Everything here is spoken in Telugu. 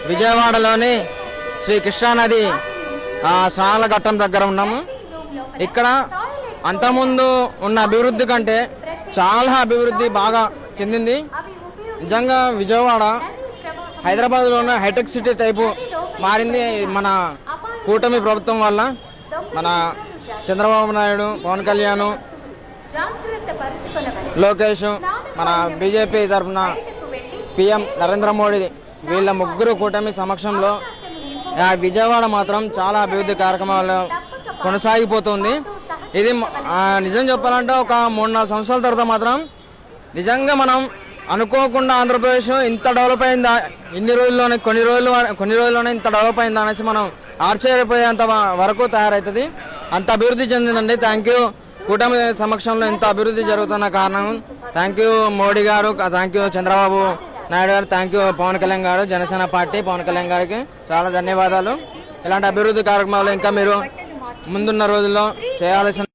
విజయవాడలోని శ్రీ కృష్ణానది స్నానాల ఘట్టం దగ్గర ఉన్నాము. ఇక్కడ అంతకుముందు ఉన్న అభివృద్ధి కంటే చాలా అభివృద్ధి బాగా చెందింది. నిజంగా విజయవాడ హైదరాబాద్లోనే హైటెక్ సిటీ టైపు మారింది మన కూటమి ప్రభుత్వం వల్ల. మన చంద్రబాబు నాయుడు, పవన్ కళ్యాణ్, లోకేష్, మన బీజేపీ తరఫున పిఎం నరేంద్ర మోడీ వీళ్ళ ముగ్గురు కూటమి సమక్షంలో విజయవాడ మాత్రం చాలా అభివృద్ధి కార్యక్రమాలు కొనసాగిపోతుంది. ఇది నిజం చెప్పాలంటే ఒక 3-4 సంవత్సరాల తర్వాత మాత్రం నిజంగా మనం అనుకోకుండా ఆంధ్రప్రదేశ్ ఇంత డెవలప్ అయిందా, కొన్ని రోజుల్లోనే ఇంత డెవలప్ అయిందా అనేసి మనం ఆశ్చర్యపోయేంత వరకు తయారవుతుంది. అంత అభివృద్ధి చెందిందండి. Thank you. కూటమి సమక్షంలో ఇంత అభివృద్ధి జరుగుతున్న కారణం థ్యాంక్ యూ మోడీ గారు, థ్యాంక్ యూ చంద్రబాబు నాయుడు గారు, థ్యాంక్ యూ పవన్ కళ్యాణ్ గారు, జనసేన పార్టీ పవన్ కళ్యాణ్ గారికి చాలా ధన్యవాదాలు. ఇలాంటి అభివృద్ధి కార్యక్రమాలు ఇంకా మీరు ముందున్న రోజుల్లో చేయాల్సిన